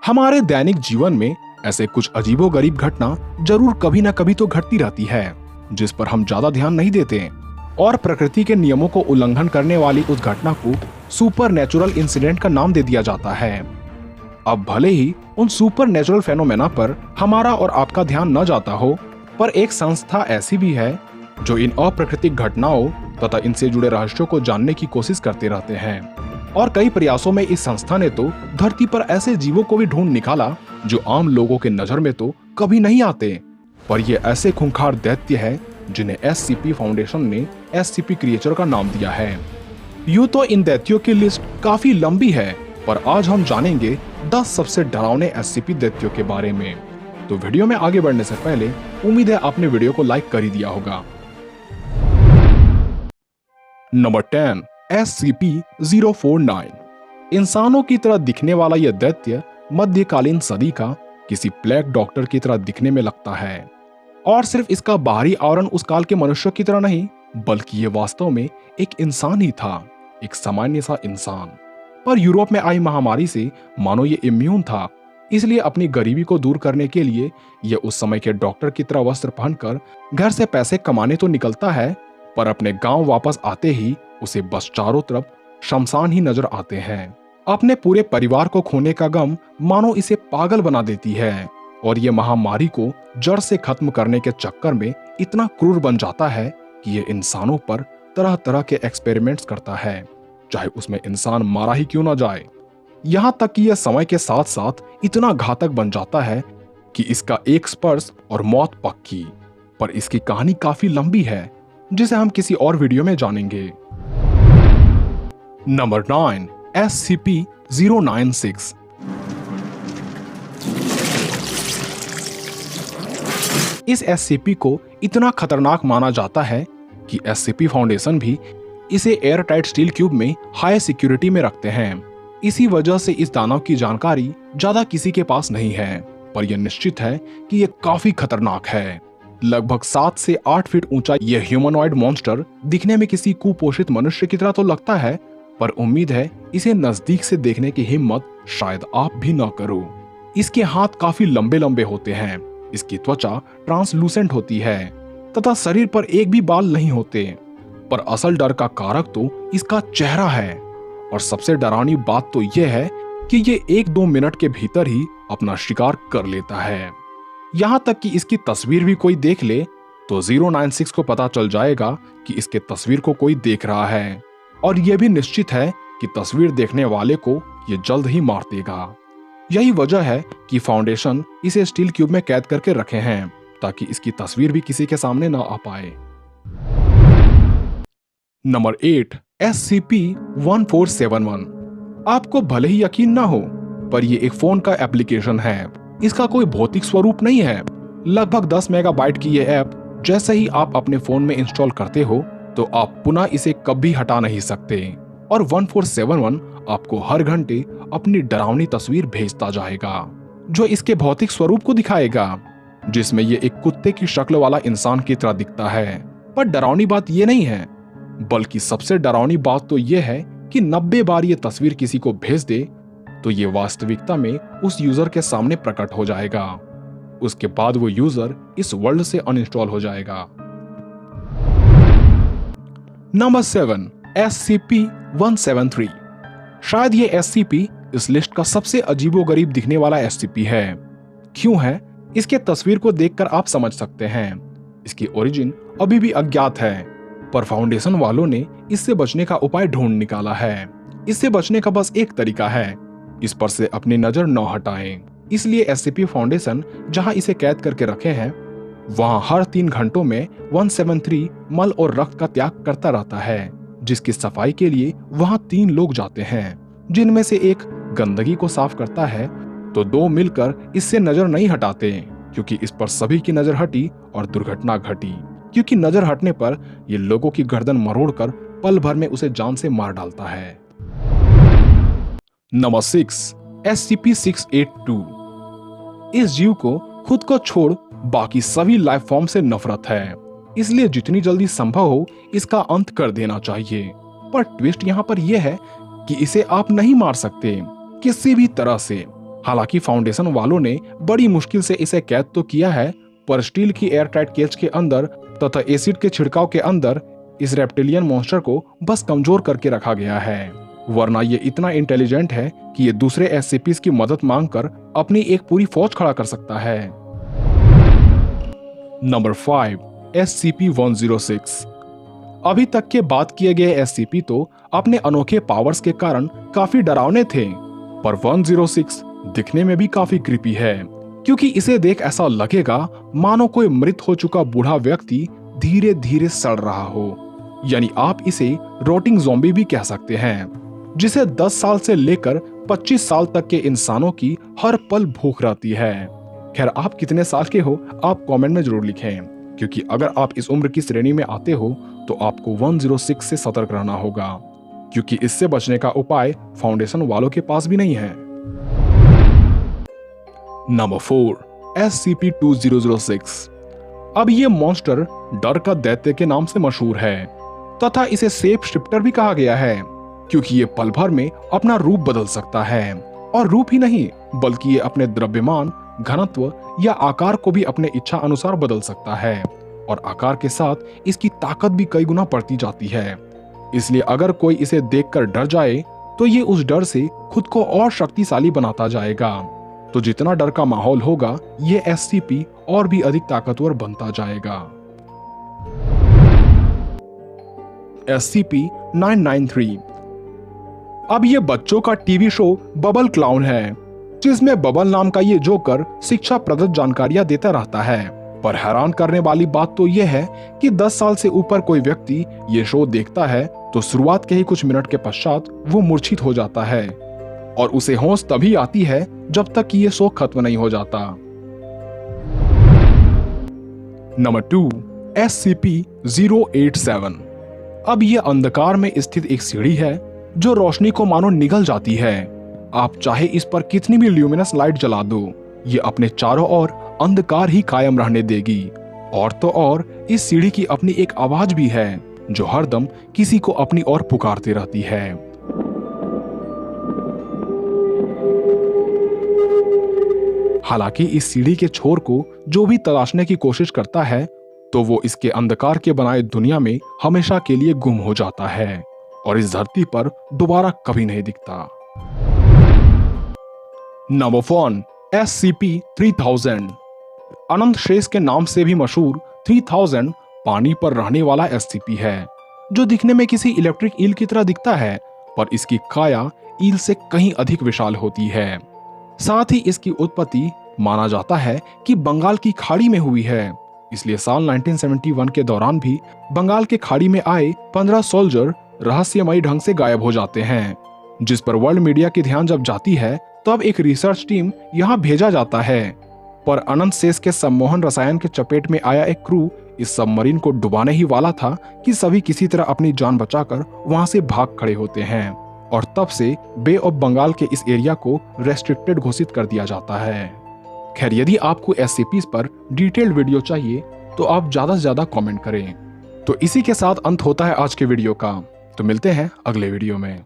हमारे दैनिक जीवन में ऐसे कुछ अजीबोगरीब घटना जरूर कभी ना कभी तो घटती रहती है, जिस पर हम ज्यादा ध्यान नहीं देते और प्रकृति के नियमों को उल्लंघन करने वाली उस घटना को सुपर नेचुरल इंसिडेंट का नाम दे दिया जाता है। अब भले ही उन सुपर नेचुरल फेनोमेना पर हमारा और आपका ध्यान न जाता हो, पर एक संस्था ऐसी भी है जो इन अप्राकृतिक घटनाओं तथा इनसे जुड़े रहस्यों को जानने की कोशिश करते रहते हैं। और कई प्रयासों में इस संस्था ने तो धरती पर ऐसे जीवों को भी ढूंढ निकाला जो आम लोगों के नजर में तो कभी नहीं आते, पर ये ऐसे खूंखार दैत्य है जिन्हें एससीपी फाउंडेशन ने एससीपी क्रिएचर का नाम दिया है। यूं तो इन दैत्यों की लिस्ट काफी लंबी है, पर आज हम जानेंगे 10 सबसे डरावने एससीपी दैत्यों के बारे में। तो वीडियो में आगे बढ़ने से पहले उम्मीद है आपने वीडियो को लाइक कर ही दिया होगा। Number 10, SCP-049। इंसानों की तरह दिखने वाला यह दैत्य मध्यकालीन सदी का किसी प्लेग डॉक्टर की तरह दिखने में लगता है, और सिर्फ इसका बाहरी आवरण उस काल के मनुष्यों की तरह नहीं, बल्कि ये वास्तव में एक इंसान ही था, एक सामान्य सा इंसान। पर यूरोप में आई महामारी से मानो ये इम्यून था, इसलिए अपनी गरीबी को दूर करने के लिए यह उस समय के डॉक्टर की तरह वस्त्र पहनकर घर से पैसे कमाने तो निकलता है, पर अपने गांव वापस आते ही उसे बस चारों तरफ शमशान ही नजर आते हैं। अपने पूरे परिवार को खोने का गम मानो इसे पागल बना देती है, और ये महामारी को जड़ से खत्म करने के चक्कर में इतना क्रूर बन जाता है कि ये इंसानों पर तरह तरह के एक्सपेरिमेंट्स करता है, चाहे उसमें इंसान मारा ही क्यों ना जाए। यहाँ तक कि यह समय के साथ साथ इतना घातक बन जाता है कि इसका एक स्पर्श और मौत पक्की। पर इसकी कहानी काफी लंबी है, जिसे हम किसी और वीडियो में जानेंगे। Number 9, SCP-096। इस SCP को इतना खतरनाक माना जाता है कि SCP फाउंडेशन भी इसे एयर टाइट स्टील क्यूब में हाई सिक्योरिटी में रखते हैं। इसी वजह से इस दानव की जानकारी ज्यादा किसी के पास नहीं है, पर यह निश्चित है कि यह काफी खतरनाक है। लगभग 7 से 8 फीट ऊंचा यह ह्यूमनॉइड मॉन्स्टर दिखने में किसी कुपोषित मनुष्य की तरह तो लगता है, पर उम्मीद है इसे नजदीक से देखने की हिम्मत शायद आप भी ना करो। इसके हाथ काफी लंबे लंबे होते हैं, इसकी त्वचा ट्रांसलूसेंट होती है तथा शरीर पर एक भी बाल नहीं होते। पर असल डर का कारक तो इसका चेहरा है, और सबसे डरावनी बात तो यह है कि ये 1-2 मिनट के भीतर ही अपना शिकार कर लेता है। यहाँ तक कि इसकी तस्वीर भी कोई देख ले तो 096 को पता चल जाएगा कि इसके तस्वीर को कोई देख रहा है, और यह भी निश्चित है कि तस्वीर देखने वाले को यह जल्द ही मार देगा। यही वजह है कि फाउंडेशन इसे स्टील क्यूब में कैद करके रखे हैं, ताकि इसकी तस्वीर भी किसी के सामने ना आ पाए। Number 8, SCP-1471। आपको भले ही यकीन ना हो, पर यह एक फोन का एप्लीकेशन है। इसका कोई भौतिक स्वरूप नहीं है। लगभग 10 मेगाबाइट की यह ऐप जैसे ही आप अपने फोन में इंस्टॉल करते हो तो आप पुनः इसे कभी हटा नहीं सकते, और 1471 आपको हर घंटे अपनी डरावनी तस्वीर भेजता जाएगा, जो इसके भौतिक स्वरूप को दिखाएगा, जिसमें ये एक कुत्ते की शक्ल वाला इंसान की तरह दिखता है। पर डरावनी बात ये नहीं है, बल्कि सबसे डरावनी बात तो ये है कि 90 बार ये तस्वीर किसी को भेज दे तो ये वास्तविकता में उस यूजर के सामने प्रकट हो जाएगा। उसके बाद वो यूजर इस वर्ल्ड से अनइंस्टॉल हो जाएगा। Number 7, SCP-173। शायद ये SCP इस लिस्ट का सबसे अजीबोगरीब दिखने वाला SCP है। क्यों है, इसके तस्वीर को देखकर आप समझ सकते हैं। इसकी ओरिजिन अभी भी अज्ञात है, पर फाउंडेशन वालों ने इससे बचने का उपाय ढूंढ निकाला है। इससे बचने का बस एक तरीका है, इस पर से अपनी नजर न हटाएं। इसलिए SCP फाउंडेशन जहां इसे कैद करके रखे हैं, वहां हर 3 घंटों में 173 मल और रक्त का त्याग करता रहता है, जिसकी सफाई के लिए वहां 3 लोग जाते हैं, जिनमें से एक गंदगी को साफ करता है तो 2 मिलकर इससे नजर नहीं हटाते, क्योंकि इस पर सभी की नजर हटी और दुर्घटना घटी, क्योंकि नजर हटने पर ये लोगों की गर्दन मरोड़कर पल भर में उसे जान से मार डालता है। Number 6, SCP-682। इस जीव को खुद को छोड़ बाकी सभी लाइफ फॉर्म से नफरत है, इसलिए जितनी जल्दी संभव हो इसका अंत कर देना चाहिए। पर ट्विस्ट यहाँ पर यह है कि इसे आप नहीं मार सकते किसी भी तरह से। हालांकि फाउंडेशन वालों ने बड़ी मुश्किल से इसे कैद तो किया है, पर स्टील की एयरटाइट केज के अंदर तथा एसिड के छिड़काव के अंदर इस रेप्टिलियन मॉन्स्टर को बस कमजोर करके रखा गया है। वरना ये इतना इंटेलिजेंट है कि ये दूसरे एससीपीज की मदद मांगकर अपनी एक पूरी फौज खड़ा कर सकता है। Number 5, SCP-106। अभी तक के बात किए गए एससीपी तो अपने अनोखे पावर्स के कारण काफी डरावने थे, पर 106 दिखने में भी काफी क्रीपी है, क्योंकि इसे देख ऐसा लगेगा मानो कोई मृत हो चुका बूढ़ा व्यक्ति धीरे धीरे सड़ रहा हो। यानी आप इसे रोटिंग ज़ॉम्बी भी कह सकते हैं, जिसे 10 साल से लेकर 25 साल तक के इंसानों की हर पल भूख रहती है। खैर, आप कितने साल के हो आप कमेंट में जरूर लिखें, क्योंकि अगर आप इस उम्र की श्रेणी में आते हो तो आपको 106 से सतर्क रहना होगा, क्योंकि इससे बचने का उपाय फाउंडेशन वालों के पास भी नहीं है। Number 4, SCP-2006। अब ये मॉन्स्टर डर का दैत्य के नाम से मशहूर है तथा इसे सेप शिफ्टर भी कहा गया है, क्योंकि ये पल भर में अपना रूप बदल सकता है, और रूप ही नहीं बल्कि ये अपने द्रव्यमान, घनत्व या आकार को भी अपने इच्छा अनुसार बदल सकता है, और आकार के साथ इसकी ताकत भी कई गुना बढ़ती जाती है। इसलिए अगर कोई इसे देखकर डर जाए तो ये उस डर से खुद को और शक्तिशाली बनाता जाएगा। तो जितना डर का माहौल होगा ये एससीपी और भी अधिक ताकतवर बनता जाएगा। SCP-993। अब ये बच्चों का टीवी शो बबल क्लाउन है, जिसमें बबल नाम का ये जोकर शिक्षाप्रद जानकारियां देता रहता है। पर हैरान करने वाली बात तो यह है कि 10 साल से ऊपर कोई व्यक्ति ये शो देखता है तो शुरुआत के ही कुछ मिनट के पश्चात वो मूर्छित हो जाता है, और उसे होश तभी आती है जब तक कि ये शो खत्म नहीं हो जाता। Number 2, SCP-087। अब ये अंधकार में स्थित एक सीढ़ी है जो रोशनी को मानो निगल जाती है। आप चाहे इस पर कितनी भी ल्यूमिनस लाइट जला दो, ये अपने चारों ओर अंधकार ही कायम रहने देगी। और तो और इस सीढ़ी की अपनी एक आवाज भी है जो हरदम किसी को अपनी ओर पुकारती रहती है। हालांकि इस सीढ़ी के छोर को जो भी तलाशने की कोशिश करता है तो वो इसके अंधकार के बनाए दुनिया में हमेशा के लिए गुम हो जाता है और इस धरती पर दोबारा कभी नहीं दिखता। Number 1, SCP-3000। अनंत शेष के नाम से भी मशहूर 3000 पानी पर रहने वाला SCP है, जो दिखने में किसी इलेक्ट्रिक ईल की तरह दिखता है, पर इसकी काया ईल से कहीं अधिक विशाल होती है। साथ ही इसकी उत्पत्ति माना जाता है कि बंगाल की खाड़ी में हुई है। इसलिए साल 1971 के दौरान भी बंगाल के खाड़ी में आए 15 सोल्जर रहस्यमयी ढंग से गायब हो जाते हैं, जिस पर वर्ल्ड मीडिया की ध्यान जब जाती है तब एक रिसर्च टीम यहाँ भेजा जाता है। पर अनंत शेष के सम्मोहन रसायन के चपेट में आया एक क्रू इस सबमरीन को डुबाने ही वाला था कि सभी किसी तरह अपनी जान बचाकर वहां से भाग खड़े होते हैं, और तब से बे ऑफ बंगाल के इस एरिया को रेस्ट्रिक्टेड घोषित कर दिया जाता है। खैर, यदि आपको SCPs पर डिटेल्ड वीडियो चाहिए तो आप ज्यादा से ज्यादा कमेंट करें। तो इसी के साथ अंत होता है आज के वीडियो का। तो मिलते हैं अगले वीडियो में।